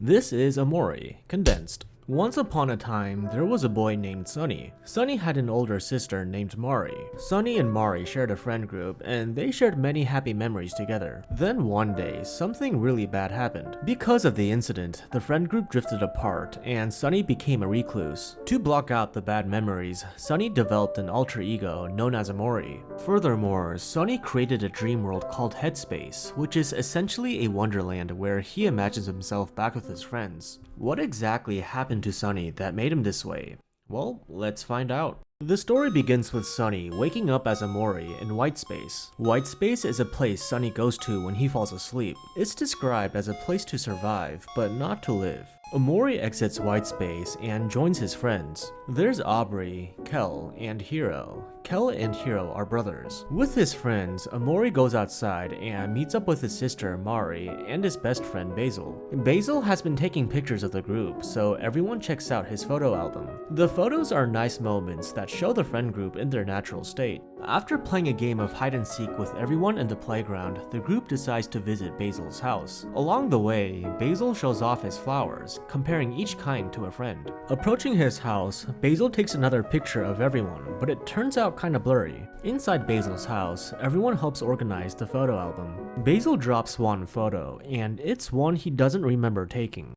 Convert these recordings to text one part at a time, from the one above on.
This is Omori, Condensed. Once upon a time, there was a boy named Sunny. Sunny had an older sister named Mari. Sunny and Mari shared a friend group, and they shared many happy memories together. Then one day, something really bad happened. Because of the incident, the friend group drifted apart, and Sunny became a recluse. To block out the bad memories, Sunny developed an alter ego known as Omori. Furthermore, Sunny created a dream world called Headspace, which is essentially a wonderland where he imagines himself back with his friends. What exactly happened to Sunny that made him this way? Well, let's find out. The story begins with Sunny waking up as Omori in Whitespace. Whitespace is a place Sunny goes to when he falls asleep. It's described as a place to survive, but not to live. Omori exits Whitespace and joins his friends. There's Aubrey, Kel, and Hiro. Kel and Hiro are brothers. With his friends, Omori goes outside and meets up with his sister Mari and his best friend Basil. Basil has been taking pictures of the group, so everyone checks out his photo album. The photos are nice moments that show the friend group in their natural state. After playing a game of hide and seek with everyone in the playground, the group decides to visit Basil's house. Along the way, Basil shows off his flowers, comparing each kind to a friend. Approaching his house, Basil takes another picture of everyone, but it turns out kinda blurry. Inside Basil's house, everyone helps organize the photo album. Basil drops one photo, and it's one he doesn't remember taking.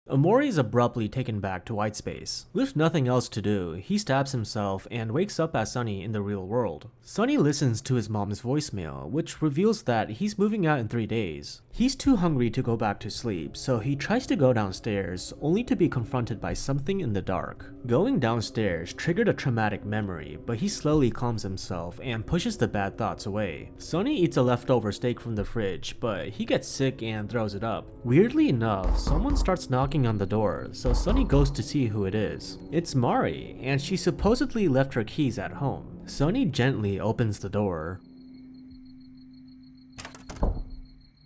Omori is abruptly taken back to Whitespace. With nothing else to do, he stabs himself and wakes up as Sunny in the real world. Sunny listens to his mom's voicemail, which reveals that he's moving out in 3 days. He's too hungry to go back to sleep, so he tries to go downstairs, only to be confronted by something in the dark. Going downstairs triggered a traumatic memory, but he slowly calms himself and pushes the bad thoughts away. Sunny eats a leftover steak from the fridge, but he gets sick and throws it up. Weirdly enough, someone starts knocking on the door, so Sunny goes to see who it is. It's Mari, and she supposedly left her keys at home. Sunny gently opens the door.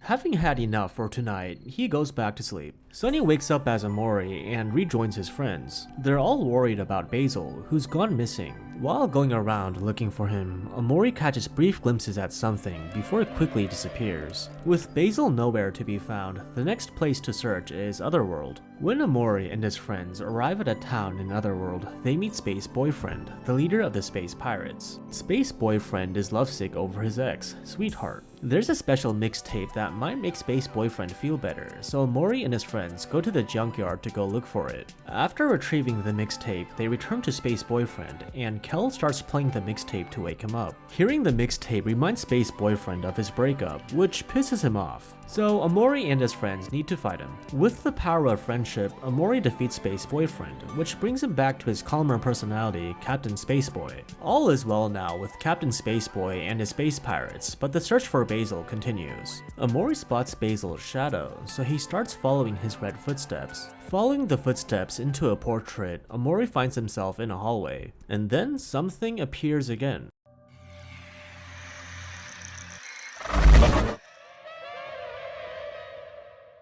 Having had enough for tonight, he goes back to sleep. Sunny wakes up as Omori and rejoins his friends. They're all worried about Basil, who's gone missing. While going around looking for him, Omori catches brief glimpses at something before it quickly disappears. With Basil nowhere to be found, the next place to search is Otherworld. When Omori and his friends arrive at a town in Otherworld, they meet Space Boyfriend, the leader of the Space Pirates. Space Boyfriend is lovesick over his ex, Sweetheart. There's a special mixtape that might make Space Boyfriend feel better, so Omori and his friends go to the junkyard to go look for it. After retrieving the mixtape, they return to Space Boyfriend, and Kel starts playing the mixtape to wake him up. Hearing the mixtape reminds Space Boyfriend of his breakup, which pisses him off. So Omori and his friends need to fight him. With the power of friendship, Omori defeats Space Boyfriend, which brings him back to his calmer personality, Captain Spaceboy. All is well now with Captain Spaceboy and his space pirates, but the search for Basil continues. Omori spots Basil's shadow, so he starts following his red footsteps. Following the footsteps into a portrait, Omori finds himself in a hallway, and then something appears again.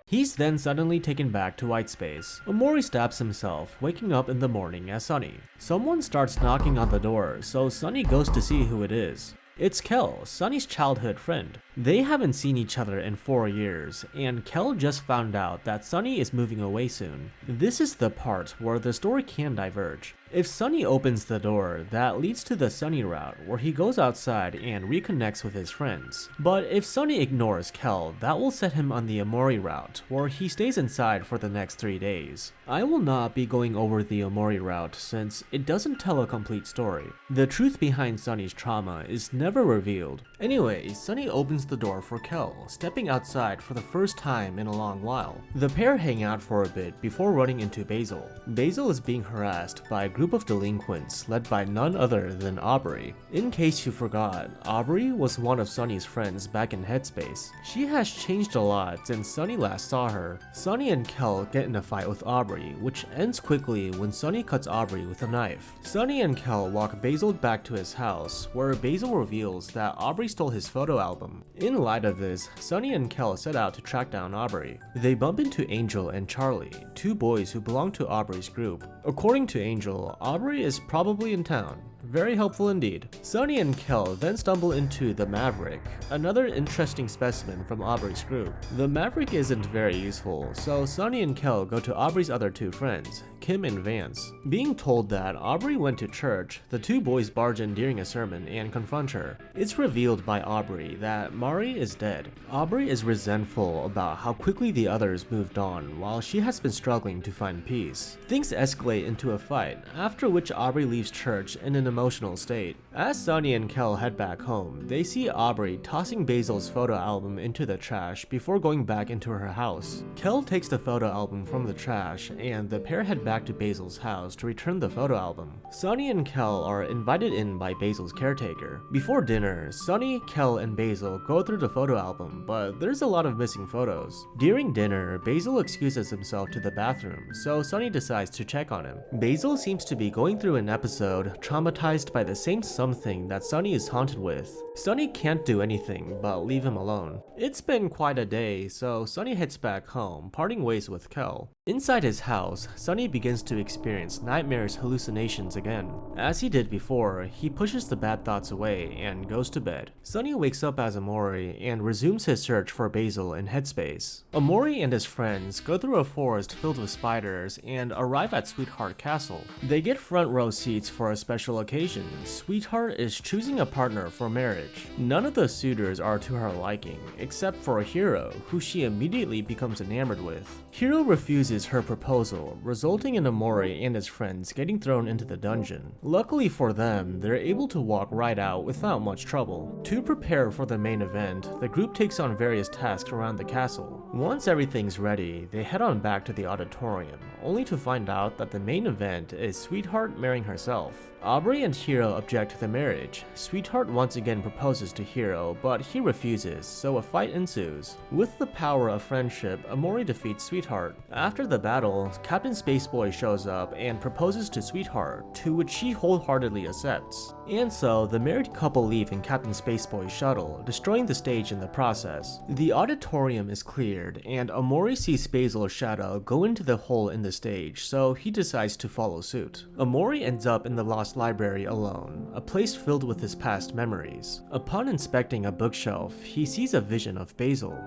He's then suddenly taken back to Whitespace. Omori stabs himself, waking up in the morning as Sunny. Someone starts knocking on the door, so Sunny goes to see who it is. It's Kel, Sunny's childhood friend. They haven't seen each other in 4 years, and Kel just found out that Sunny is moving away soon. This is the part where the story can diverge. If Sunny opens the door, that leads to the Sunny route, where he goes outside and reconnects with his friends. But if Sunny ignores Kel, that will set him on the Omori route, where he stays inside for the next 3 days. I will not be going over the Omori route since it doesn't tell a complete story. The truth behind Sunny's trauma is never revealed. Anyway, Sunny opens the door for Kel, stepping outside for the first time in a long while. The pair hang out for a bit before running into Basil. Basil is being harassed by a group of delinquents led by none other than Aubrey. In case you forgot, Aubrey was one of Sunny's friends back in Headspace. She has changed a lot since Sunny last saw her. Sunny and Kel get in a fight with Aubrey, which ends quickly when Sunny cuts Aubrey with a knife. Sunny and Kel walk Basil back to his house, where Basil reveals that Aubrey stole his photo album. In light of this, Sunny and Kel set out to track down Aubrey. They bump into Angel and Charlie, 2 boys who belong to Aubrey's group. According to Angel, Aubrey is probably in town. Very helpful indeed. Sunny and Kel then stumble into the Maverick, another interesting specimen from Aubrey's group. The Maverick isn't very useful, so Sunny and Kel go to Aubrey's other two friends, Kim and Vance. Being told that Aubrey went to church, the two boys barge in during a sermon and confront her. It's revealed by Aubrey that Mari is dead. Aubrey is resentful about how quickly the others moved on while she has been struggling to find peace. Things escalate into a fight, after which Aubrey leaves church in an emotional state. As Sunny and Kel head back home, they see Aubrey tossing Basil's photo album into the trash before going back into her house. Kel takes the photo album from the trash and the pair head back to Basil's house to return the photo album. Sunny and Kel are invited in by Basil's caretaker. Before dinner, Sunny, Kel, and Basil go through the photo album, but there's a lot of missing photos. During dinner, Basil excuses himself to the bathroom, so Sunny decides to check on him. Basil seems to be going through an episode traumatized by the same something that Sunny is haunted with. Sunny can't do anything but leave him alone. It's been quite a day, so Sunny heads back home, parting ways with Kel. Inside his house, Sunny begins to experience nightmares, hallucinations again. As he did before, he pushes the bad thoughts away and goes to bed. Sunny wakes up as Omori and resumes his search for Basil in Headspace. Omori and his friends go through a forest filled with spiders and arrive at Sweetheart Castle. They get front row seats for a special occasion. Sweetheart is choosing a partner for marriage. None of the suitors are to her liking, except for Hiro, who she immediately becomes enamored with. Hiro refuses her proposal, resulting in Omori and his friends getting thrown into the dungeon. Luckily for them, they're able to walk right out without much trouble. To prepare for the main event, the group takes on various tasks around the castle. Once everything's ready, they head on back to the auditorium, only to find out that the main event is Sweetheart marrying herself. Aubrey and Hiro object to the marriage. Sweetheart once again proposes to Hiro, but he refuses, so a fight ensues. With the power of friendship, Omori defeats Sweetheart. After the battle, Captain Spaceboy shows up and proposes to Sweetheart, to which she wholeheartedly accepts. And so, the married couple leave in Captain Spaceboy's shuttle, destroying the stage in the process. The auditorium is cleared, and Omori sees Basil's shadow go into the hole in the stage, so he decides to follow suit. Omori ends up in the Lost Library alone, a place filled with his past memories. Upon inspecting a bookshelf, he sees a vision of Basil.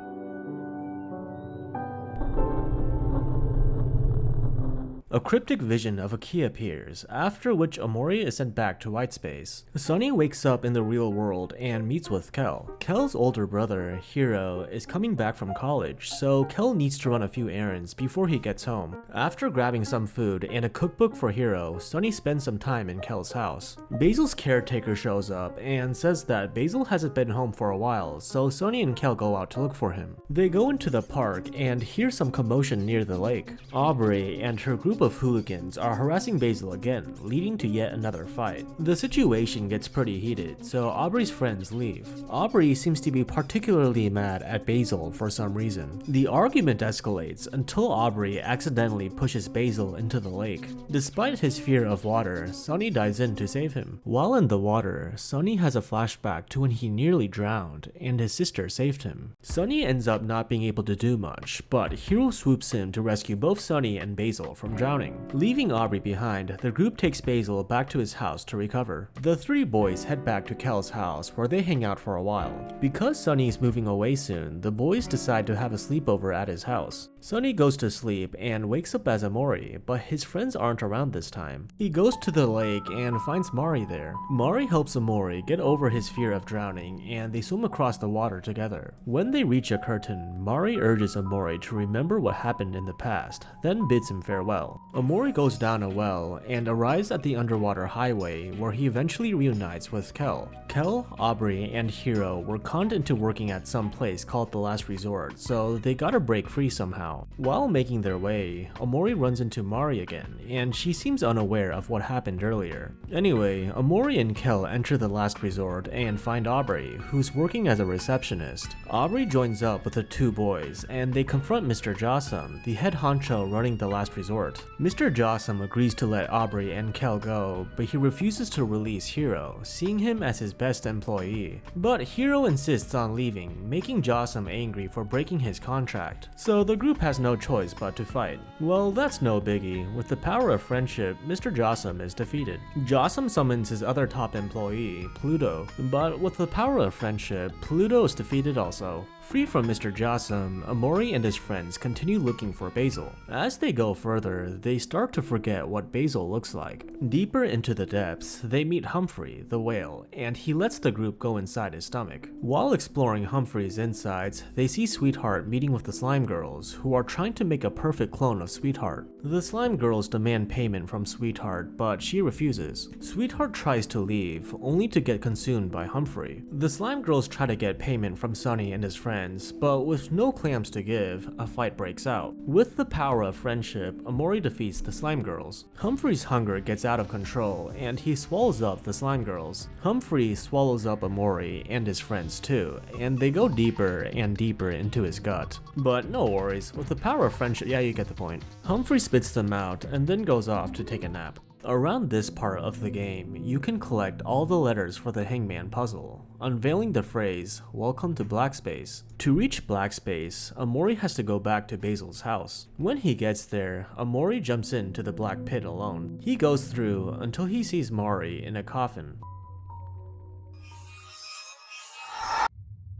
A cryptic vision of a key appears, after which Omori is sent back to Whitespace. Sunny wakes up in the real world and meets with Kel. Kel's older brother, Hiro, is coming back from college, so Kel needs to run a few errands before he gets home. After grabbing some food and a cookbook for Hiro, Sunny spends some time in Kel's house. Basil's caretaker shows up and says that Basil hasn't been home for a while, so Sunny and Kel go out to look for him. They go into the park and hear some commotion near the lake. Aubrey and her group of hooligans are harassing Basil again, leading to yet another fight. The situation gets pretty heated, so Aubrey's friends leave. Aubrey seems to be particularly mad at Basil for some reason. The argument escalates until Aubrey accidentally pushes Basil into the lake. Despite his fear of water, Sunny dives in to save him. While in the water, Sunny has a flashback to when he nearly drowned and his sister saved him. Sunny ends up not being able to do much, but Hiro swoops in to rescue both Sunny and Basil from drowning. Leaving Aubrey behind, the group takes Basil back to his house to recover. The three boys head back to Kel's house where they hang out for a while. Because Sunny's moving away soon, the boys decide to have a sleepover at his house. Sunny goes to sleep and wakes up as Omori, but his friends aren't around this time. He goes to the lake and finds Mari there. Mari helps Omori get over his fear of drowning and they swim across the water together. When they reach a curtain, Mari urges Omori to remember what happened in the past, then bids him farewell. Omori goes down a well and arrives at the underwater highway where he eventually reunites with Kel. Kel, Aubrey, and Hiro were conned into working at some place called The Last Resort, so they gotta break free somehow. While making their way, Omori runs into Mari again, and she seems unaware of what happened earlier. Anyway, Omori and Kel enter The Last Resort and find Aubrey, who's working as a receptionist. Aubrey joins up with the two boys, and they confront Mr. Jossum, the head honcho running The Last Resort. Mr. Jossum agrees to let Aubrey and Kel go, but he refuses to release Hiro, seeing him as his best employee. But Hiro insists on leaving, making Jossum angry for breaking his contract. So the group group has no choice but to fight. Well, that's no biggie. With the power of friendship, Mr. Jossum is defeated. Jossum summons his other top employee, Pluto, but with the power of friendship, Pluto is defeated also. Free from Mr. Jossum, Omori and his friends continue looking for Basil. As they go further, they start to forget what Basil looks like. Deeper into the depths, they meet Humphrey, the whale, and he lets the group go inside his stomach. While exploring Humphrey's insides, they see Sweetheart meeting with the Slime Girls, who are trying to make a perfect clone of Sweetheart. The Slime Girls demand payment from Sweetheart, but she refuses. Sweetheart tries to leave, only to get consumed by Humphrey. The Slime Girls try to get payment from Sunny and his friends, but with no clams to give, a fight breaks out. With the power of friendship, Omori defeats the Slime Girls. Humphrey's hunger gets out of control, and he swallows up the Slime Girls. Humphrey swallows up Omori and his friends too, and they go deeper and deeper into his gut. But no worries, with the power of friendship, yeah, you get the point. Humphrey spits them out and then goes off to take a nap. Around this part of the game, you can collect all the letters for the Hangman puzzle, unveiling the phrase, "Welcome to Black Space." To reach Black Space, Omori has to go back to Basil's house. When he gets there, Omori jumps into the black pit alone. He goes through until he sees Mari in a coffin.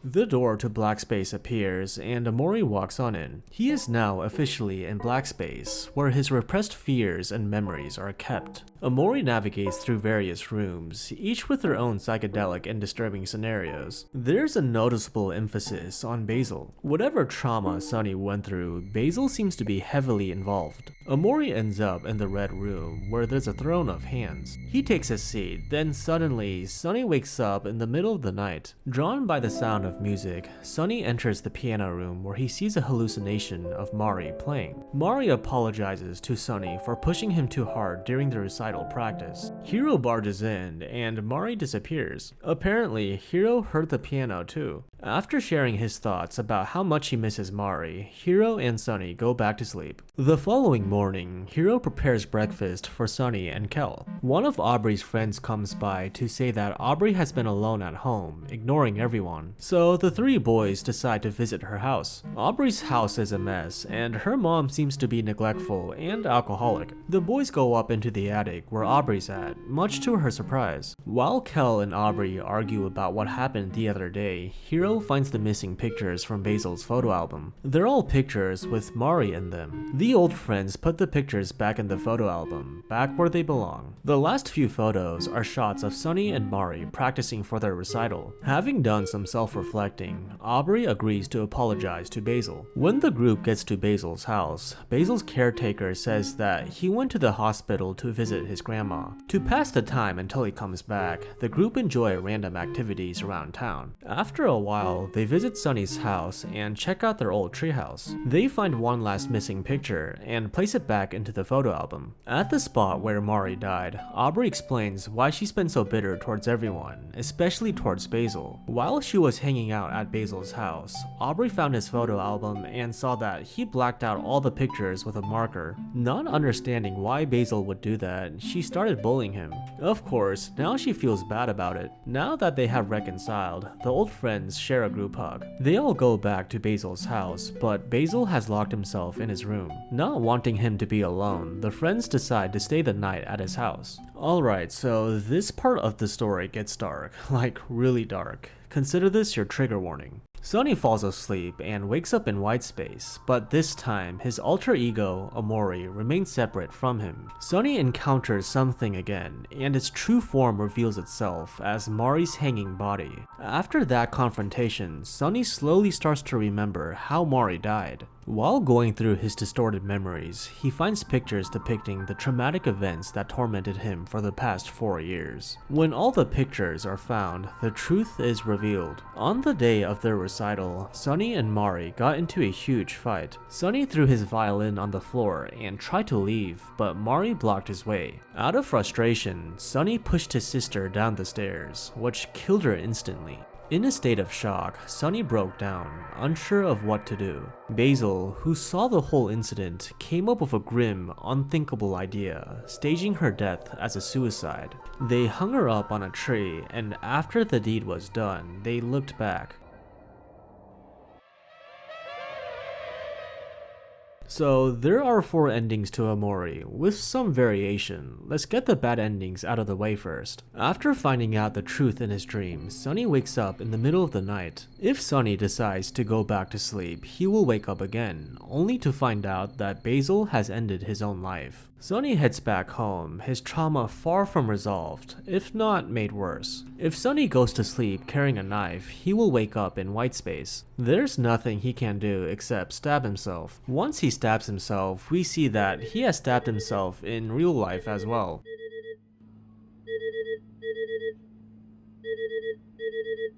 The door to Black Space appears, and Omori walks on in. He is now officially in Black Space, where his repressed fears and memories are kept. Omori navigates through various rooms, each with their own psychedelic and disturbing scenarios. There's a noticeable emphasis on Basil. Whatever trauma Sunny went through, Basil seems to be heavily involved. Omori ends up in the red room, where there's a throne of hands. He takes a seat, then suddenly, Sunny wakes up in the middle of the night. Drawn by the sound of music, Sunny enters the piano room where he sees a hallucination of Mari playing. Mari apologizes to Sunny for pushing him too hard during the recital practice. Hiro barges in, and Mari disappears. Apparently, Hiro heard the piano too. After sharing his thoughts about how much he misses Mari, Hiro and Sunny go back to sleep. The following morning, Hiro prepares breakfast for Sunny and Kel. One of Aubrey's friends comes by to say that Aubrey has been alone at home, ignoring everyone. So the three boys decide to visit her house. Aubrey's house is a mess, and her mom seems to be neglectful and alcoholic. The boys go up into the attic where Aubrey's at, much to her surprise. While Kel and Aubrey argue about what happened the other day, Hiro finds the missing pictures from Basil's photo album. They're all pictures with Mari in them. The old friends put the pictures back in the photo album, back where they belong. The last few photos are shots of Sunny and Mari practicing for their recital. Having done some self-reflecting, Aubrey agrees to apologize to Basil. When the group gets to Basil's house, Basil's caretaker says that he went to the hospital to visit his grandma. To pass the time until he comes back, the group enjoy random activities around town. After a while, they visit Sunny's house and check out their old treehouse. They find one last missing picture and place it back into the photo album. At the spot where Mari died, Aubrey explains why she's been so bitter towards everyone, especially towards Basil. While she was hanging out at Basil's house, Aubrey found his photo album and saw that he blacked out all the pictures with a marker. Not understanding why Basil would do that, she started bullying him. Of course, now she feels bad about it. Now that they have reconciled, the old friends share a group hug. They all go back to Basil's house, but Basil has locked himself in his room. Not wanting him to be alone, the friends decide to stay the night at his house. Alright, so this part of the story gets dark, like really dark. Consider this your trigger warning. Sunny falls asleep and wakes up in white space, but this time his alter ego, Omori, remains separate from him. Sunny encounters something again, and its true form reveals itself as Mari's hanging body. After that confrontation, Sunny slowly starts to remember how Mari died. While going through his distorted memories, he finds pictures depicting the traumatic events that tormented him for the past 4 years. When all the pictures are found, the truth is revealed. On the day of their recital, Sunny and Mari got into a huge fight. Sunny threw his violin on the floor and tried to leave, but Mari blocked his way. Out of frustration, Sunny pushed his sister down the stairs, which killed her instantly. In a state of shock, Sunny broke down, unsure of what to do. Basil, who saw the whole incident, came up with a grim, unthinkable idea, staging her death as a suicide. They hung her up on a tree, and after the deed was done, they looked back. So there are 4 endings to Omori, with some variation. Let's get the bad endings out of the way first. After finding out the truth in his dream, Sunny wakes up in the middle of the night. If Sunny decides to go back to sleep, he will wake up again, only to find out that Basil has ended his own life. Sunny heads back home, his trauma far from resolved, if not made worse. If Sunny goes to sleep carrying a knife, he will wake up in white space. There's nothing he can do except stab himself. Once he stabs himself, we see that he has stabbed himself in real life as well.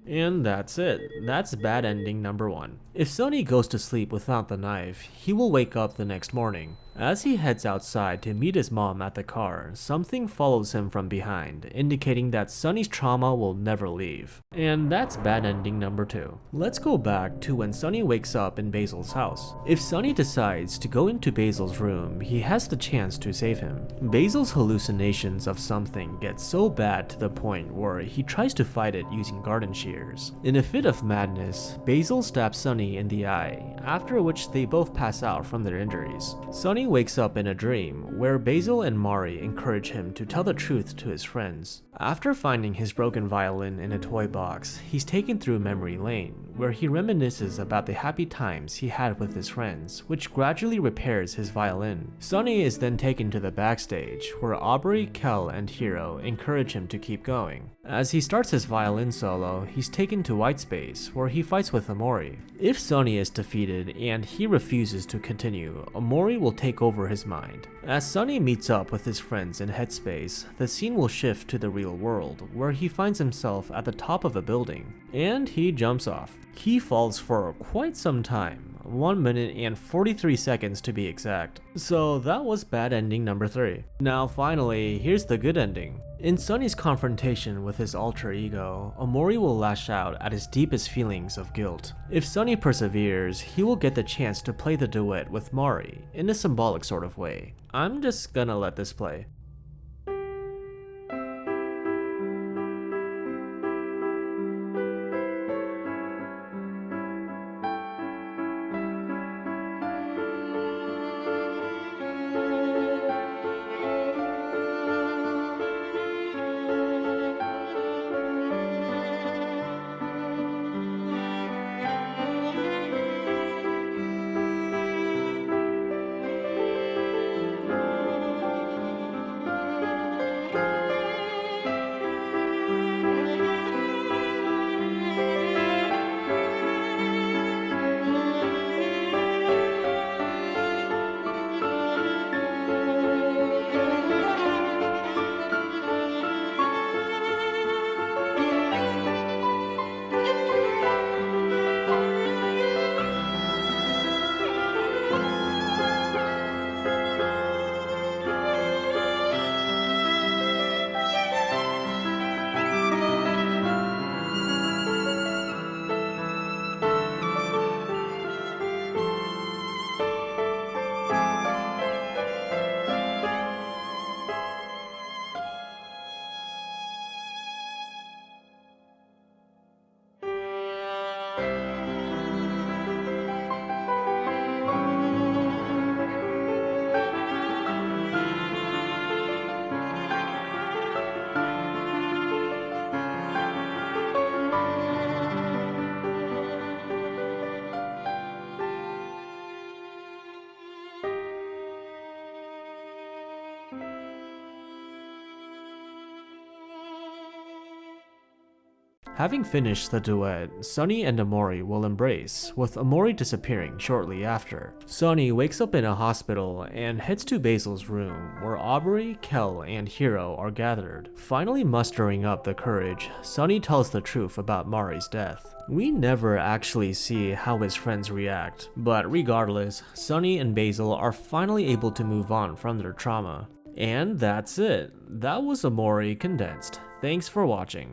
And that's it. That's bad ending number 1. If Sunny goes to sleep without the knife, he will wake up the next morning. As he heads outside to meet his mom at the car, something follows him from behind, indicating that Sunny's trauma will never leave. And that's bad ending number 2. Let's go back to when Sunny wakes up in Basil's house. If Sunny decides to go into Basil's room, he has the chance to save him. Basil's hallucinations of something get so bad to the point where he tries to fight it using garden shears. In a fit of madness, Basil stabs Sunny in the eye, after which they both pass out from their injuries. Sunny wakes up in a dream where Basil and Mari encourage him to tell the truth to his friends. After finding his broken violin in a toy box, he's taken through memory lane, where he reminisces about the happy times he had with his friends, which gradually repairs his violin. Sunny is then taken to the backstage, where Aubrey, Kel, and Hiro encourage him to keep going. As he starts his violin solo, he's taken to white space, where he fights with Omori. If Sunny is defeated and he refuses to continue, Omori will take over his mind. As Sunny meets up with his friends in Headspace, the scene will shift to the real world, where he finds himself at the top of a building, and he jumps off. He falls for quite some time, 1 minute and 43 seconds to be exact. So that was bad ending number 3. Now finally, here's the good ending. In Sunny's confrontation with his alter ego, Omori will lash out at his deepest feelings of guilt. If Sunny perseveres, he will get the chance to play the duet with Mari, in a symbolic sort of way. I'm just gonna let this play. Having finished the duet, Sunny and Omori will embrace, with Omori disappearing shortly after. Sunny wakes up in a hospital and heads to Basil's room, where Aubrey, Kel, and Hiro are gathered. Finally mustering up the courage, Sunny tells the truth about Mari's death. We never actually see how his friends react, but regardless, Sunny and Basil are finally able to move on from their trauma. And that's it. That was Omori Condensed. Thanks for watching.